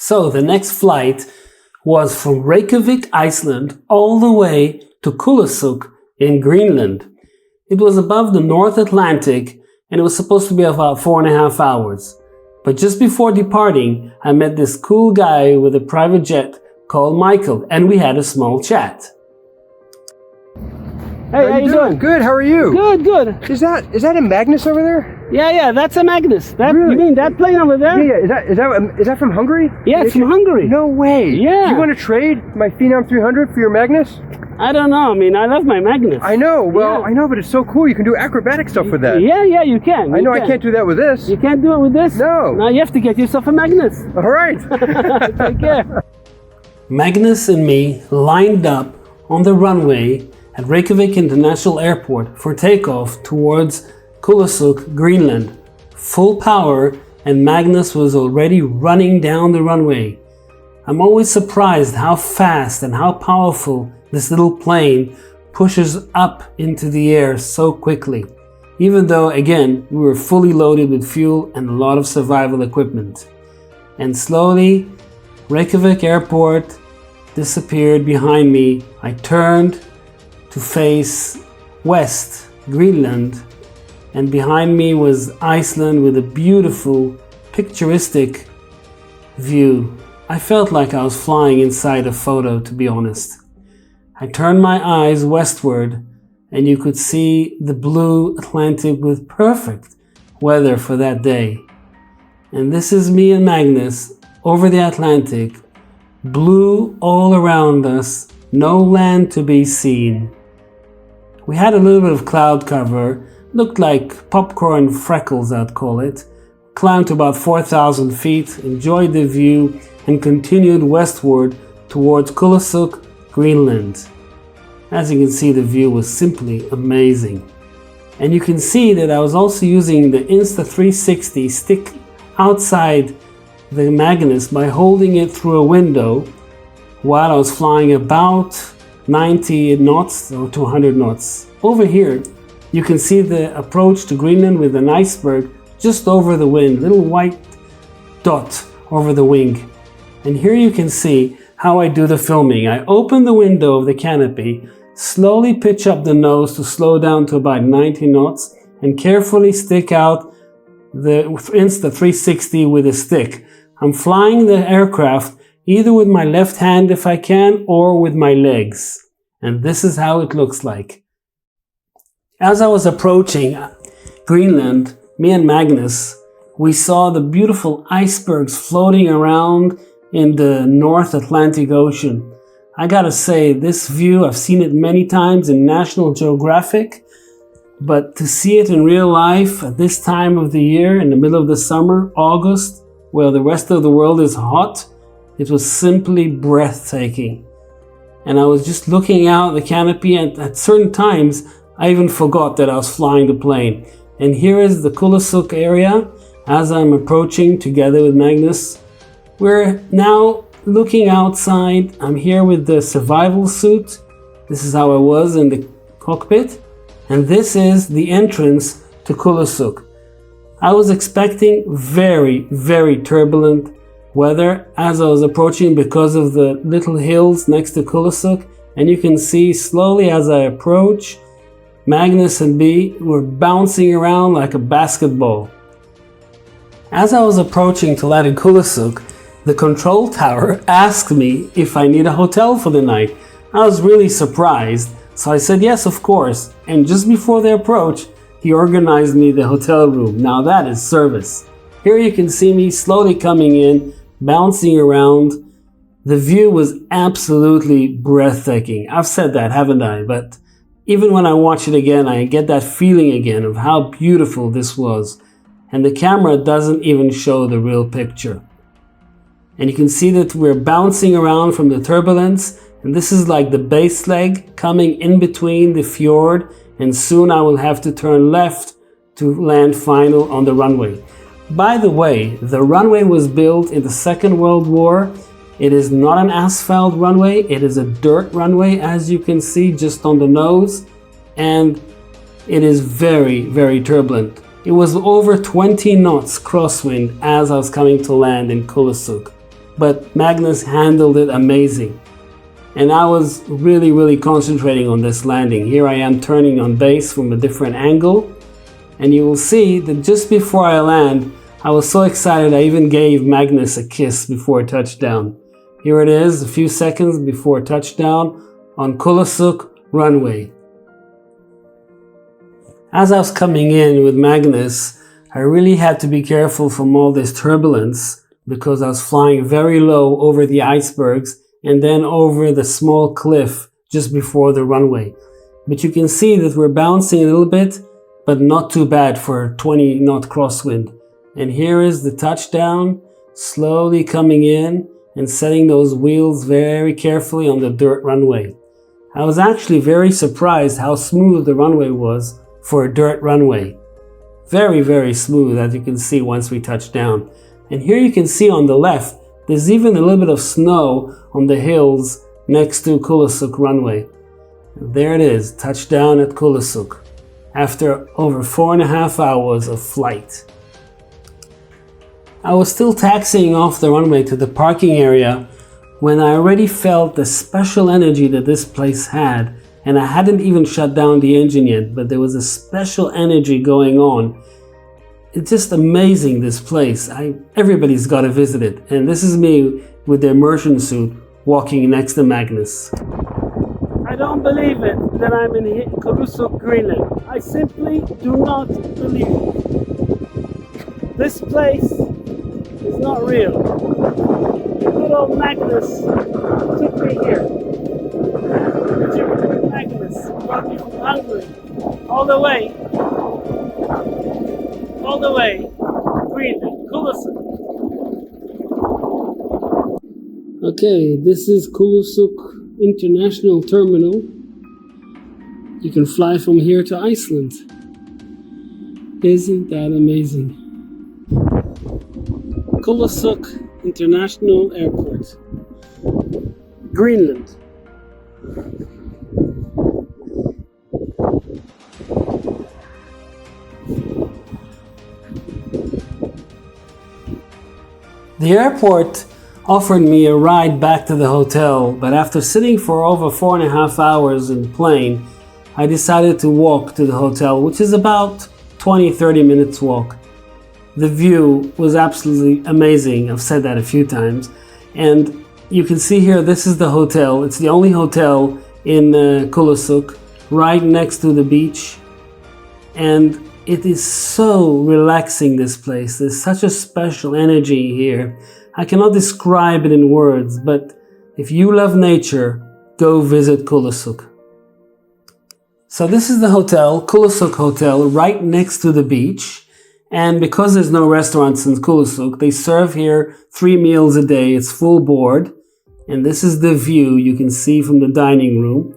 So the next flight was from Reykjavik, Iceland, all the way to Kulusuk in Greenland. It was above the North Atlantic and it was supposed to be about 4.5 hours. But just before departing, I met this cool guy with a private jet called Michael and we had a small chat. Hey, how you doing? Good, how are you? Good. Is that a Magnus over there? Yeah, that's a Magnus. Really? You mean that plane over there? Yeah. Is that from Hungary? Yeah, it's from Hungary. No way. Yeah. Do you want to trade my Phenom 300 for your Magnus? I don't know. I mean, I love my Magnus. I know. Well, Yeah. I know, but it's so cool. You can do acrobatic stuff with that. Yeah, you can. I know. I can't do that with this. You can't do it with this? No. Now you have to get yourself a Magnus. All right. Take care. Magnus and me lined up on the runway at Reykjavik International Airport for takeoff towards Kulusuk, Greenland. Full power, and Magnus was already running down the runway. I'm always surprised how fast and how powerful this little plane pushes up into the air so quickly, even though, again, we were fully loaded with fuel and a lot of survival equipment. And slowly, Reykjavik Airport disappeared behind me. I turned to face west, Greenland, and behind me was Iceland with a beautiful, picturesque view. I felt like I was flying inside a photo, to be honest. I turned my eyes westward and you could see the blue Atlantic with perfect weather for that day. And this is me and Magnus over the Atlantic, blue all around us, no land to be seen. We had a little bit of cloud cover, looked like popcorn freckles I'd call it, climbed to about 4,000 feet, enjoyed the view and continued westward towards Kulusuk, Greenland. As you can see, the view was simply amazing. And you can see that I was also using the Insta360 stick outside the Magnus by holding it through a window while I was flying about 90 knots or 200 knots. Over here, you can see the approach to Greenland with an iceberg just over the wind, little white dot over the wing. And here you can see how I do the filming. I open the window of the canopy, slowly pitch up the nose to slow down to about 90 knots, and carefully stick out the Insta360 with a stick. I'm flying the aircraft either with my left hand if I can, or with my legs. And this is how it looks like. As I was approaching Greenland, me and Magnus, we saw the beautiful icebergs floating around in the North Atlantic Ocean. I gotta say, this view, I've seen it many times in National Geographic, but to see it in real life at this time of the year, in the middle of the summer, August, where the rest of the world is hot, it was simply breathtaking. And I was just looking out the canopy, and at certain times, I even forgot that I was flying the plane. And here is the Kulusuk area as I'm approaching together with Magnus. We're now looking outside. I'm here with the survival suit. This is how I was in the cockpit. And this is the entrance to Kulusuk. I was expecting very, very turbulent weather as I was approaching because of the little hills next to Kulusuk. And you can see slowly as I approach, Magnus and me were bouncing around like a basketball. As I was approaching to land in Kulusuk, the control tower asked me if I need a hotel for the night. I was really surprised, so I said yes, of course. And just before the approach, he organized me the hotel room. Now that is service. Here you can see me slowly coming in, bouncing around. The view was absolutely breathtaking. I've said that, haven't I? But even when I watch it again, I get that feeling again of how beautiful this was. And the camera doesn't even show the real picture. And you can see that we're bouncing around from the turbulence. And this is like the base leg coming in between the fjord. And soon I will have to turn left to land final on the runway. By the way, the runway was built in the Second World War. It is not an asphalt runway, it is a dirt runway, as you can see just on the nose, and it is very, very turbulent. It was over 20 knots crosswind as I was coming to land in Kulusuk. but Magnus handled it amazing. And I was really concentrating on this landing. Here I am turning on base from a different angle, and you will see that just before I land, I was so excited I even gave Magnus a kiss before touchdown. Here it is, a few seconds before touchdown on Kulusuk runway. As I was coming in with Magnus, I really had to be careful from all this turbulence because I was flying very low over the icebergs and then over the small cliff just before the runway. But you can see that we're bouncing a little bit, but not too bad for a 20-knot crosswind. And here is the touchdown, slowly coming in and setting those wheels very carefully on the dirt runway. I was actually very surprised how smooth the runway was for a dirt runway. Very smooth, as you can see once we touch down. And here you can see on the left, there's even a little bit of snow on the hills next to Kulusuk runway. And there it is, touchdown at Kulusuk, after over 4.5 hours of flight. I was still taxiing off the runway to the parking area when I already felt the special energy that this place had, and I hadn't even shut down the engine yet, but there was a special energy going on. It's just amazing, this place. Everybody's got to visit it. And this is me with the immersion suit walking next to Magnus. I don't believe it that I'm in Kulusuk, Greenland. I simply do not believe it. This place is not real. Good old Magnus took me here. Magnus brought me from Hungary all the way to Greenland, Kulusuk. Okay, this is Kulusuk International Terminal. You can fly from here to Iceland. Isn't that amazing? Kulusuk International Airport, Greenland. The airport offered me a ride back to the hotel, but after sitting for over 4.5 hours in the plane, I decided to walk to the hotel, which is about 20-30 minutes walk. The view was absolutely amazing. I've said that a few times. And you can see here, this is the hotel. It's the only hotel in Kulusuk, right next to the beach. And it is so relaxing, this place. There's such a special energy here. I cannot describe it in words, but if you love nature, go visit Kulusuk. So this is the hotel, Kulusuk Hotel, right next to the beach. And because there's no restaurants in Kulusuk, they serve here 3 meals a day. It's full board. And this is the view you can see from the dining room.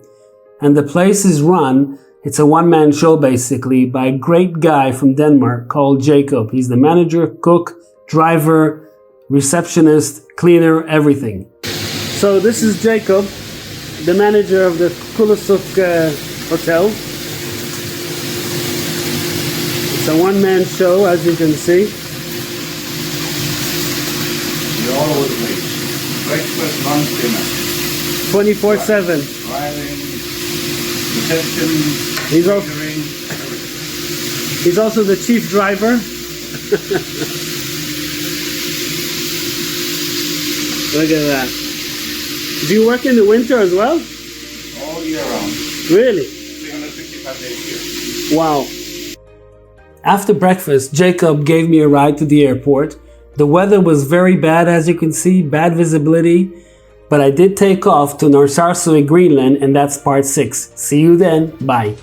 And the place is run, it's a one-man show basically, by a great guy from Denmark called Jacob. He's the manager, cook, driver, receptionist, cleaner, everything. So this is Jacob, the manager of the Kulusuk Hotel. It's a one-man show, as you can see. You're all over the place. Breakfast, lunch, dinner. 24/7. Driving, reception, catering, everything. He's also the chief driver. Look at that. Do you work in the winter as well? All year round. Really? 365 days a year. Wow. After breakfast, Jacob gave me a ride to the airport. The weather was very bad, as you can see, bad visibility, but I did take off to Narsarsuaq, Greenland, and that's part 6. See you then. Bye.